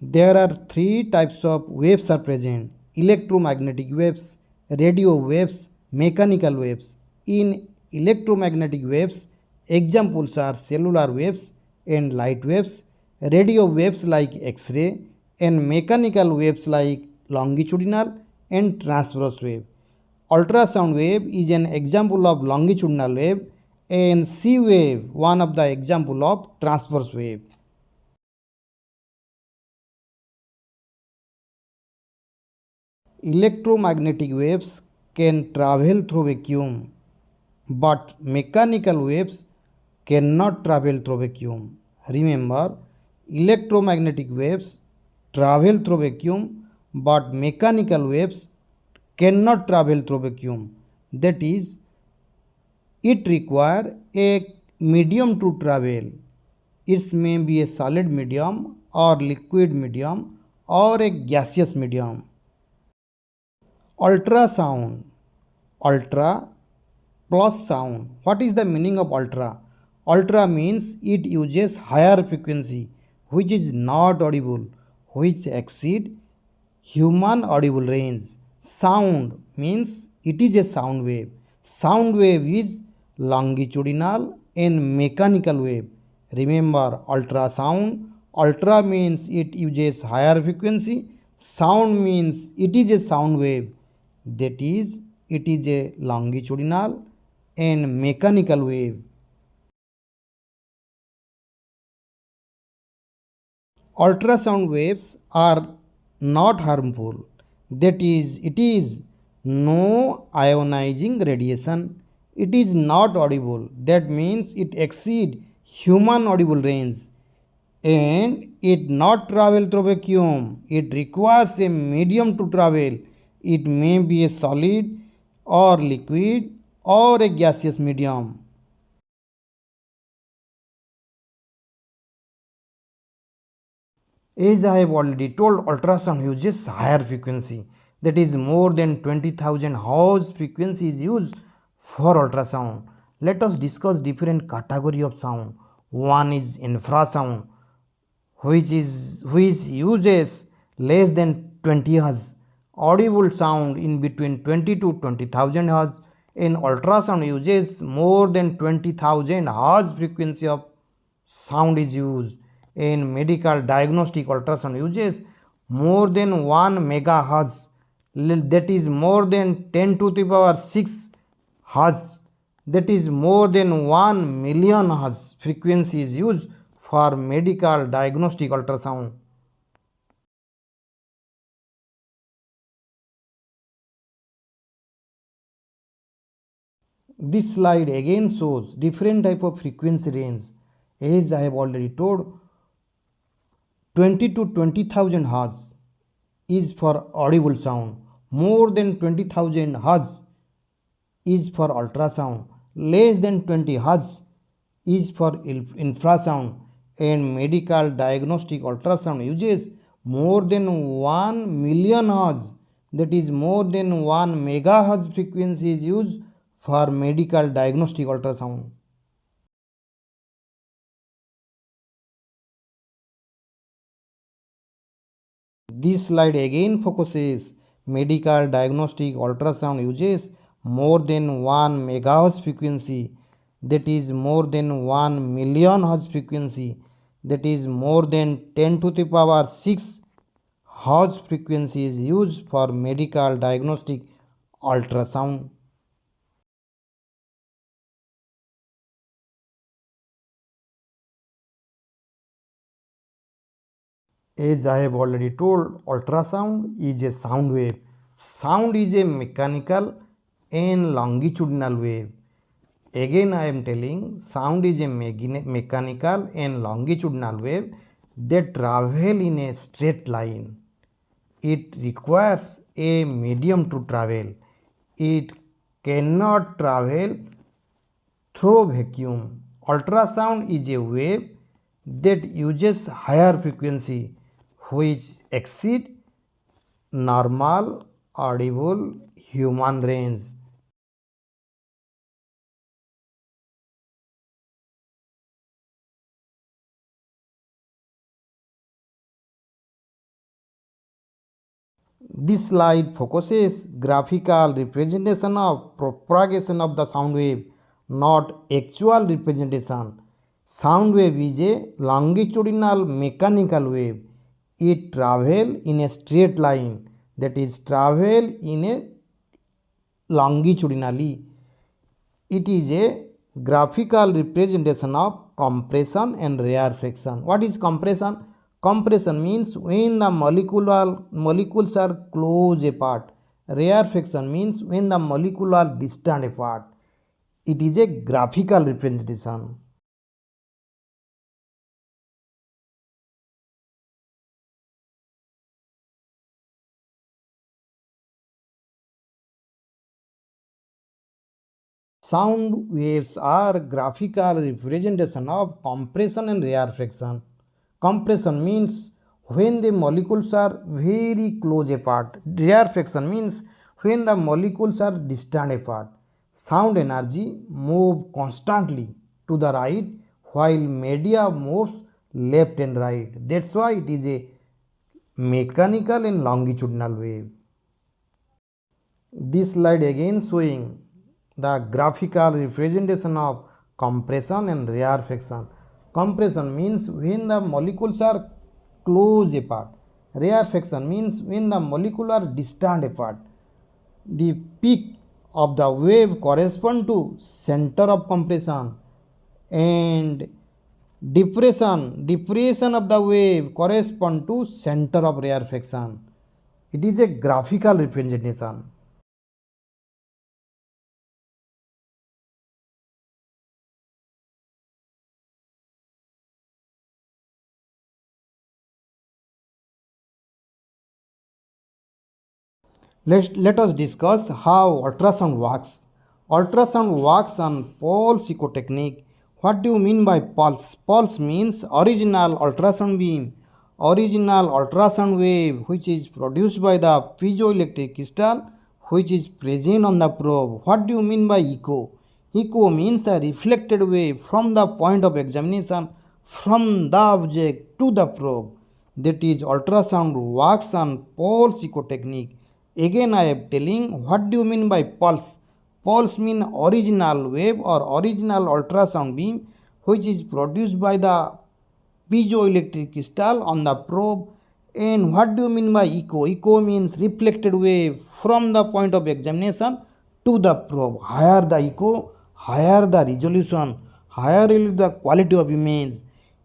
There are three types of waves are present: electromagnetic waves, radio waves, mechanical waves. In electromagnetic waves, examples are cellular waves and light waves, radio waves like X-ray, and mechanical waves like longitudinal and transverse wave. Ultrasound wave is an example of longitudinal wave, and C wave one of the example of transverse wave. Electromagnetic waves can travel through vacuum, but mechanical waves cannot travel through vacuum. Remember, electromagnetic waves travel through vacuum, but mechanical waves cannot travel through vacuum. That is, it requires a medium to travel. It may be a solid medium or liquid medium or a gaseous medium. Ultrasound. Ultra plus sound. What is the meaning of ultra? Ultra means it uses higher frequency which is not audible, which exceed human audible range. Sound means it is a sound wave. Sound wave is longitudinal and mechanical wave. Remember, ultrasound. Ultra means it uses higher frequency. Sound means it is a sound wave. That is, it is a longitudinal and mechanical wave. Ultrasound waves are not harmful. That is, it is no ionizing radiation. It is not audible. That means it exceeds human audible range, and it not travel through vacuum. It requires a medium to travel. It may be a solid or liquid or a gaseous medium. As I have already told, ultrasound uses higher frequency, that is more than 20,000 Hz frequency is used for ultrasound. Let us discuss different category of sound. One is infrasound, which uses less than 20 Hz. Audible sound in between 20 to 20,000 Hz. In ultrasound uses more than 20,000 Hz frequency of sound is used. In medical diagnostic ultrasound uses more than 1 megahertz, that is more than 10 to the power 6 hertz, that is more than 1 million hertz frequency is used for medical diagnostic ultrasound. This slide again shows different type of frequency range. As I have already told, 20 to 20,000 Hz is for audible sound. More than 20,000 Hz is for ultrasound. Less than 20 Hz is for infrasound. And medical diagnostic ultrasound uses more than 1 million Hz, that is more than 1 megahertz frequency is used for medical diagnostic ultrasound. This slide again focuses medical diagnostic ultrasound uses more than 1 megahertz frequency, that is more than 1 million hertz frequency, that is more than 10 to the power 6 hertz frequency is used for medical diagnostic ultrasound. As I have already told, ultrasound is a sound wave. Sound is a mechanical and longitudinal wave. Again, I am telling, sound is a mechanical and longitudinal wave that travel in a straight line. It requires a medium to travel. It cannot travel through vacuum. Ultrasound is a wave that uses higher frequency which exceed normal audible human range. This slide focuses graphical representation of propagation of the sound wave, not actual representation. Sound wave is a longitudinal mechanical wave. It travels in a straight line, that is travel in a longitudinally. It is a graphical representation of compression and rarefaction. What is compression? Compression means when the molecules are close apart. Rarefaction means when the molecules are distant apart. It is a graphical representation. Sound waves are graphical representation of compression and rarefaction. Compression means when the molecules are very close apart. Rarefaction means when the molecules are distant apart. Sound energy moves constantly to the right while media moves left and right. That's why it is a mechanical and longitudinal wave. This slide again showing the graphical representation of compression and rarefaction. Compression means when the molecules are close apart. Rarefaction means when the molecules are distant apart. The peak of the wave corresponds to center of compression, and depression of the wave corresponds to center of rarefaction. It is a graphical representation. Let us discuss how ultrasound works. Ultrasound works on pulse echo technique. What do you mean by pulse? Pulse means original ultrasound beam, original ultrasound wave which is produced by the piezoelectric crystal which is present on the probe. What do you mean by echo? Echo means a reflected wave from the point of examination from the object to the probe. That is, ultrasound works on pulse echo technique. Again I am telling what do you mean by pulse. Pulse means original wave or original ultrasound beam which is produced by the piezoelectric crystal on the probe. And what do you mean by echo? Echo means reflected wave from the point of examination to the probe. Higher the echo, higher the resolution, higher will be the quality of image.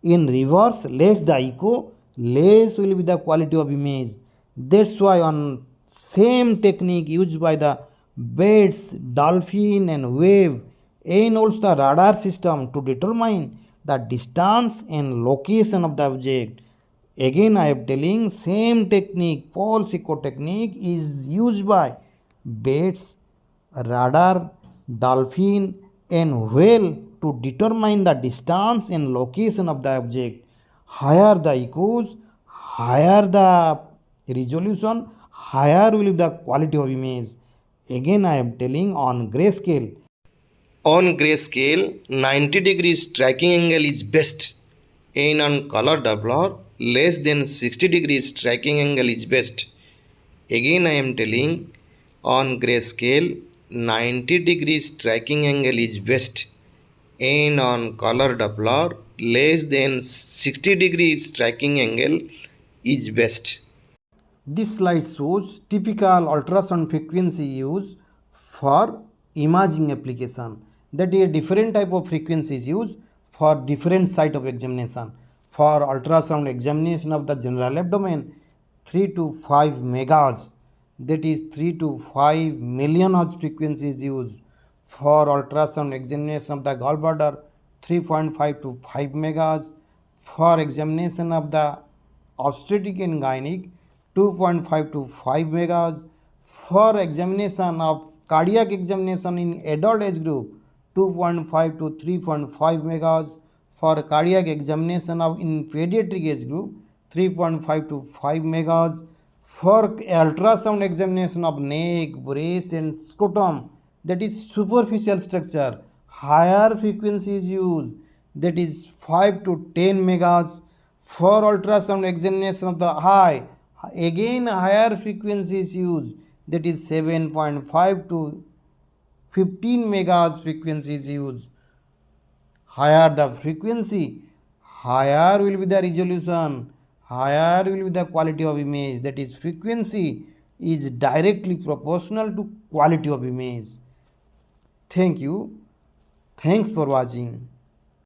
In reverse, less the echo, less will be the quality of image. That's why on same technique used by the birds, dolphin and wave and also the radar system to determine the distance and location of the object. Again I am telling same technique, pulse echo technique is used by birds, radar, dolphin and whale to determine the distance and location of the object. Higher the echoes, higher the resolution, higher will be the quality of image. Again I am telling on grayscale. On grayscale, 90 degrees tracking angle is best, and on color doubler, less than 60 degrees tracking angle is best. Again I am telling, on grayscale, 90 degrees tracking angle is best, and on color doubler, less than 60 degrees tracking angle is best. This slide shows typical ultrasound frequency used for imaging application. That is, different type of frequencies used for different site of examination. For ultrasound examination of the general abdomen, 3 to 5 megahertz, that is 3 to 5 million hertz frequency is used. For ultrasound examination of the gallbladder, 3.5 to 5 megahertz. For examination of the obstetric and gynec, 2.5 to 5 megahertz. For examination of cardiac examination in adult age group, 2.5 to 3.5 megahertz. For cardiac examination of in pediatric age group, 3.5 to 5 megahertz. For ultrasound examination of neck, breast and scrotum, that is superficial structure, higher frequency is used, that is 5 to 10 megahertz. For ultrasound examination of the eye, Again higher frequency is used, that is 7.5 to 15 megahertz frequency is used. Higher the frequency, higher will be the resolution, higher will be the quality of image. That is, frequency is directly proportional to quality of image. Thank you. Thanks for watching.